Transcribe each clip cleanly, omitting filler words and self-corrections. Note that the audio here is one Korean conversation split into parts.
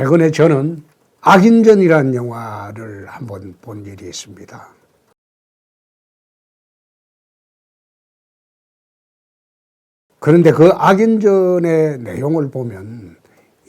최근에 저는 악인전이라는 영화를 한번 본 일이 있습니다. 그런데 그 악인전의 내용을 보면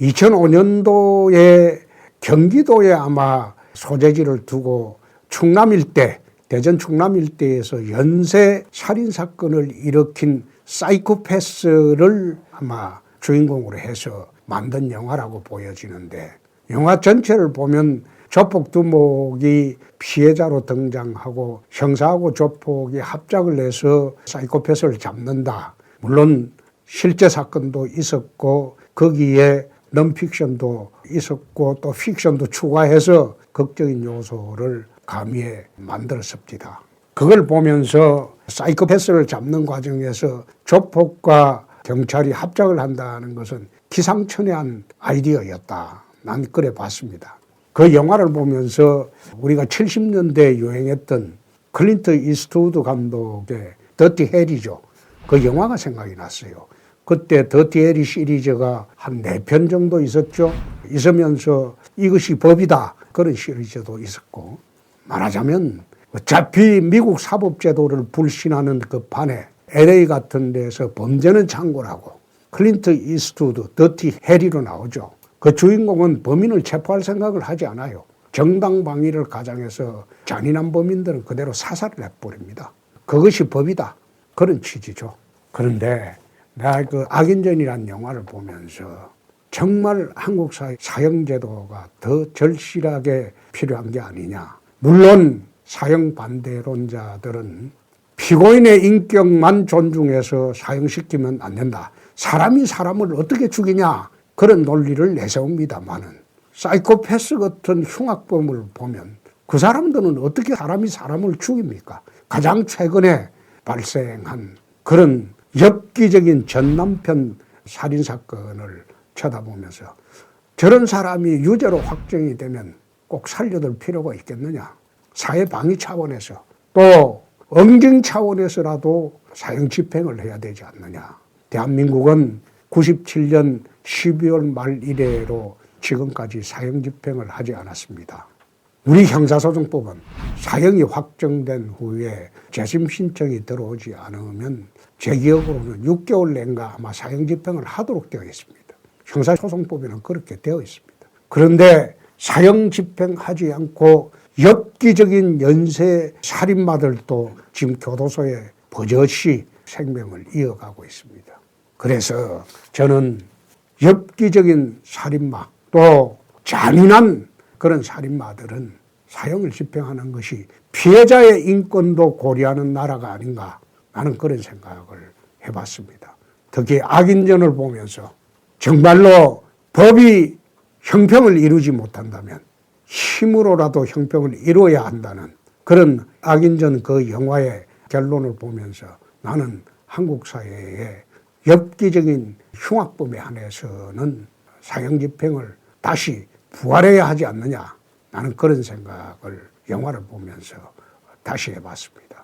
2005년도에 경기도에 아마 소재지를 두고 충남 일대, 대전 충남 일대에서 연쇄 살인사건을 일으킨 사이코패스를 아마 주인공으로 해서 만든 영화라고 보여지는데, 영화 전체를 보면 조폭 두목이 피해자로 등장하고 형사하고 조폭이 합작을 해서 사이코패스를 잡는다. 물론 실제 사건도 있었고 거기에 넌픽션도 있었고 또 픽션도 추가해서 극적인 요소를 가미해 만들었습니다. 그걸 보면서 사이코패스를 잡는 과정에서 조폭과 경찰이 합작을 한다는 것은 기상천외한 아이디어였다. 난 그래 봤습니다. 그 영화를 보면서 우리가 70년대에 유행했던 클린트 이스트우드 감독의 더티 해리죠. 그 영화가 생각이 났어요. 그때 더티 해리 시리즈가 한 4편 정도 있었죠. 있으면서 이것이 법이다. 그런 시리즈도 있었고, 말하자면 어차피 미국 사법제도를 불신하는 그 판에 LA 같은 데서 범죄는 창고라고 클린트 이스트우드 더티 해리로 나오죠. 그 주인공은 범인을 체포할 생각을 하지 않아요. 정당방위를 가장해서 잔인한 범인들은 그대로 사살을 해버립니다. 그것이 법이다. 그런 취지죠. 그런데 내가 그 악인전이라는 영화를 보면서 정말 한국 사회 사형제도가 더 절실하게 필요한 게 아니냐. 물론 사형 반대론자들은 피고인의 인격만 존중해서 사형시키면 안 된다. 사람이 사람을 어떻게 죽이냐. 그런 논리를 내세웁니다만은 사이코패스 같은 흉악범을 보면 그 사람들은 어떻게 사람이 사람을 죽입니까? 가장 최근에 발생한 그런 엽기적인 전남편 살인사건을 쳐다보면서 저런 사람이 유죄로 확정이 되면 꼭 살려둘 필요가 있겠느냐. 사회방위 차원에서 또 응징 차원에서라도 사형 집행을 해야 되지 않느냐. 대한민국은 97년 12월 말 이래로 지금까지 사형 집행을 하지 않았습니다. 우리 형사소송법은 사형이 확정된 후에 재심 신청이 들어오지 않으면 제 기억으로는 6개월 내인가 아마 사형 집행을 하도록 되어 있습니다. 형사소송법에는 그렇게 되어 있습니다. 그런데 사형 집행하지 않고 엽기적인 연쇄 살인마들도 지금 교도소에 버젓이 생명을 이어가고 있습니다. 그래서 저는 엽기적인 살인마 또 잔인한 그런 살인마들은 사형을 집행하는 것이 피해자의 인권도 고려하는 나라가 아닌가, 나는 그런 생각을 해봤습니다. 특히 악인전을 보면서 정말로 법이 형평을 이루지 못한다면 힘으로라도 형평을 이루어야 한다는 그런 악인전 그 영화의 결론을 보면서 나는 한국 사회의 엽기적인 흉악범에 한해서는 사형 집행을 다시 부활해야 하지 않느냐. 나는 그런 생각을 영화를 보면서 다시 해봤습니다.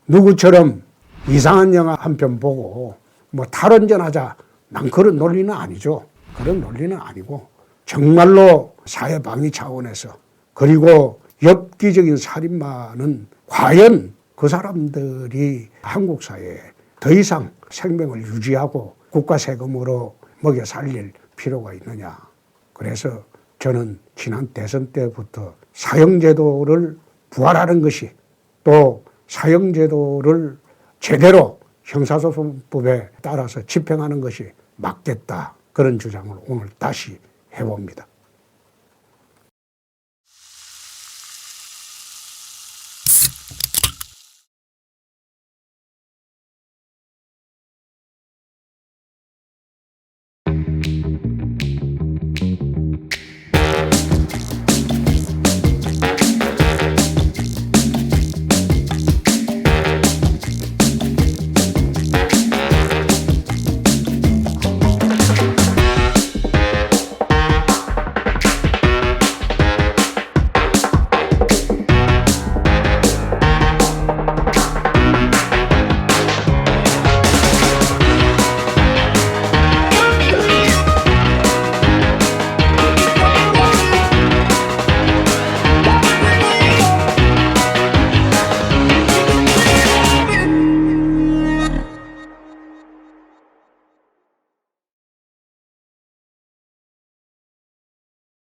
누구처럼 이상한 영화 한 편 보고 뭐 탈원전하자. 난 그런 논리는 아니죠. 그런 논리는 아니고 정말로 사회방위 차원에서 그리고 엽기적인 살인마는 과연 그 사람들이 한국 사회에 더 이상 생명을 유지하고 국가 세금으로 먹여 살릴 필요가 있느냐. 그래서 저는 지난 대선 때부터 사형제도를 부활하는 것이 또 사형제도를 제대로 형사소송법에 따라서 집행하는 것이 맞겠다. 그런 주장을 오늘 다시 해봅니다.